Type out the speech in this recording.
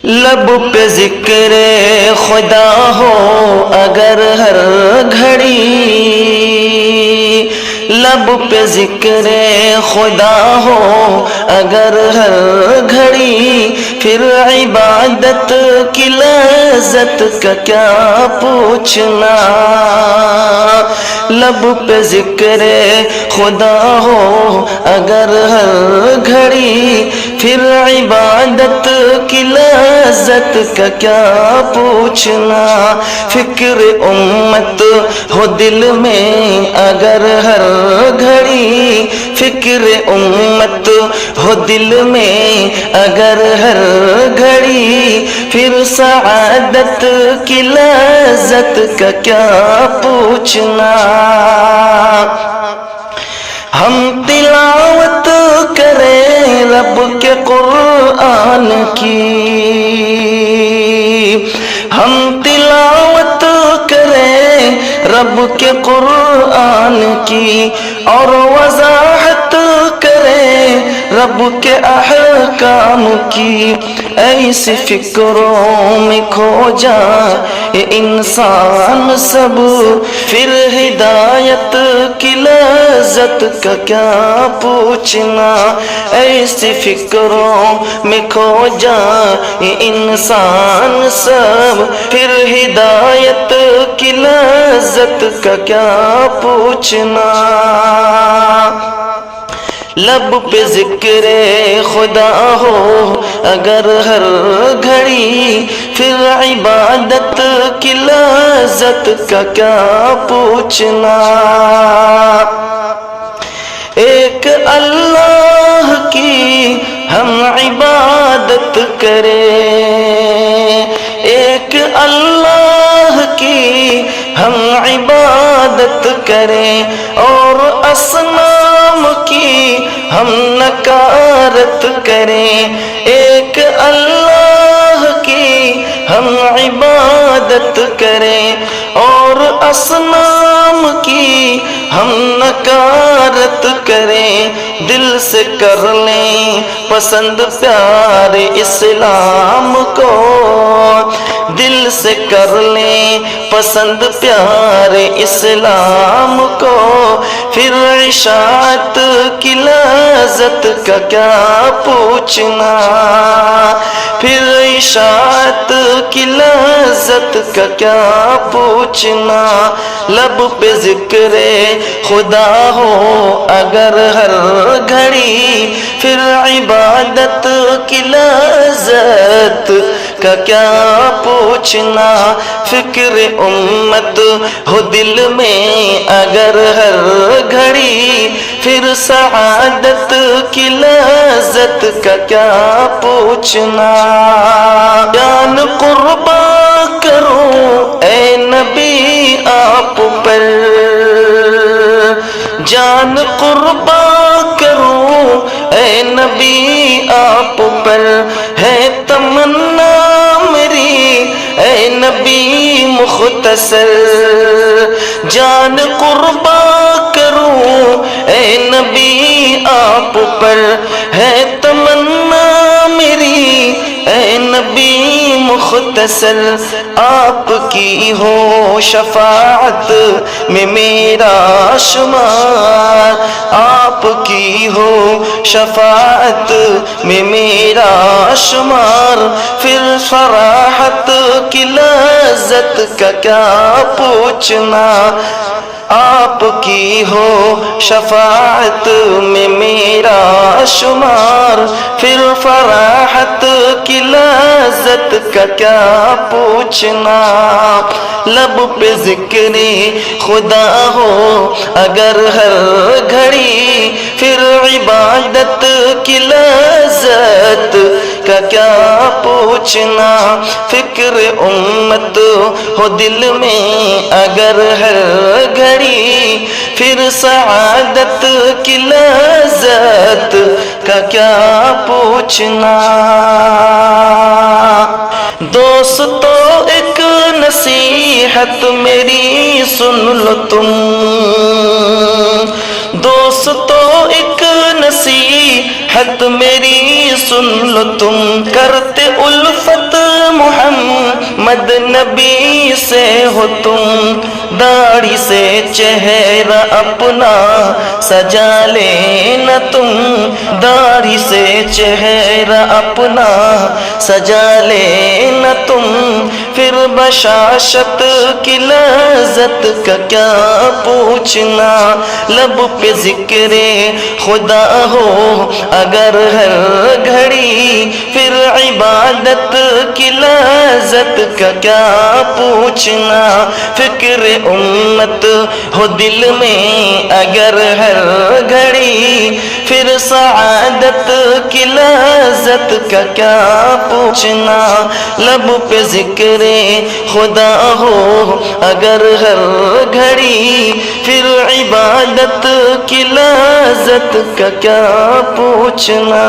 لب پہ ذکر خدا ہو اگر ہر گھڑی، لب پہ ذکر خدا ہو اگر ہر گھڑی، پھر عبادت کی لذت کا کیا پوچھنا۔ لب پہ ذکر خدا ہو اگر ہر گھڑی، پھر عبادت کی لذت کا کیا پوچھنا۔ فکر امت ہو دل میں اگر ہر گھڑی، فکر امت ہو دل میں اگر ہر گھڑی، پھر سعادت کی لذت کا کیا پوچھنا۔ ہم تلاوت کریں رب کے قرآن کی، ہم تلاوت کریں رب کے قرآن کی، اور وضاحت کریں رب کے احکام کی۔ ایسی فکروں میں کھو جائے انسان سب، پھر ہدایت کی لذت کا کیا پوچھنا۔ ایسی فکروں میں کھو جائے انسان سب، پھر ہدایت کی لذت کا کیا پوچھنا۔ لب پہ ذکر خدا ہو اگر ہر گھڑی، پھر عبادت کی لذت کا کیا پوچھنا۔ ایک اللہ کی ہم عبادت کریں، ایک اللہ کی ہم عبادت کریں، اور اصنام کی ہم نکارت کریں۔ ایک اللہ کی ہم عبادت کریں، اور اصنام کی ہم نکارت کریں۔ دل سے کر لیں پسند پیار اسلام کو، دل سے کر لیں پسند پیار اسلام کو، پھر اشاعت کی لذت کا کیا پوچھنا۔ پھر اشاعت کی لذت کا کیا پوچھنا۔ لب پہ ذکر خدا ہو اگر ہر گھڑی، پھر عبادت کی لذت کا کیا پوچھنا۔ فکر امت ہو دل میں اگر ہر گھڑی، پھر سعادت کی لذت کا کیا پوچھنا۔ جان قربان کروں اے نبی آپ پر، جان قربان کروں اے نبی آپ پر، ہے تمنا میری اے نبی مختصر۔ جان قربان کروں اے نبی آپ پر، ہے تمنا میری اے نبی مختصر۔ آپ کی ہو شفاعت میں میرا شمار، آپ کی ہو شفاعت میں میرا شمار، پھر فراحت کی لذت کا کیا پوچھنا۔ آپ کی ہو شفاعت میں میرا شمار، پھر فراحت کی لذت کا کیا پوچھنا۔ لب پہ ذکر خدا ہو اگر ہر گھڑی، پھر عبادت کی لذت کا کیا پوچھنا۔ فکر امت ہو دل میں اگر ہر گھڑی، پھر سعادت کی لذت کا کیا پوچھنا۔ دوستو ایک نصیحت میری سن لو تم، دوستو ایک نصیحت میری سن لو تم، کرتے الفت محمد نبی سے ہو تم، داڑھی سے چہرہ اپنا سجا لینا تم، داڑھی سے چہرہ اپنا سجا لینا تم، پھر بشاشت کی لذت کا کیا پوچھنا، لب پہ ذکر خدا ہو اگر ہر گھڑی، پھر عبادت کی لذت کا کیا پوچھنا، فکر امت ہو دل میں اگر ہر گھڑی، پھر سعادت کی لذت کا کیا پوچھنا، لب پہ ذکر خدا ہو اگر ہر گھڑی، پھر عبادت کی لذت کا کیا پوچھنا۔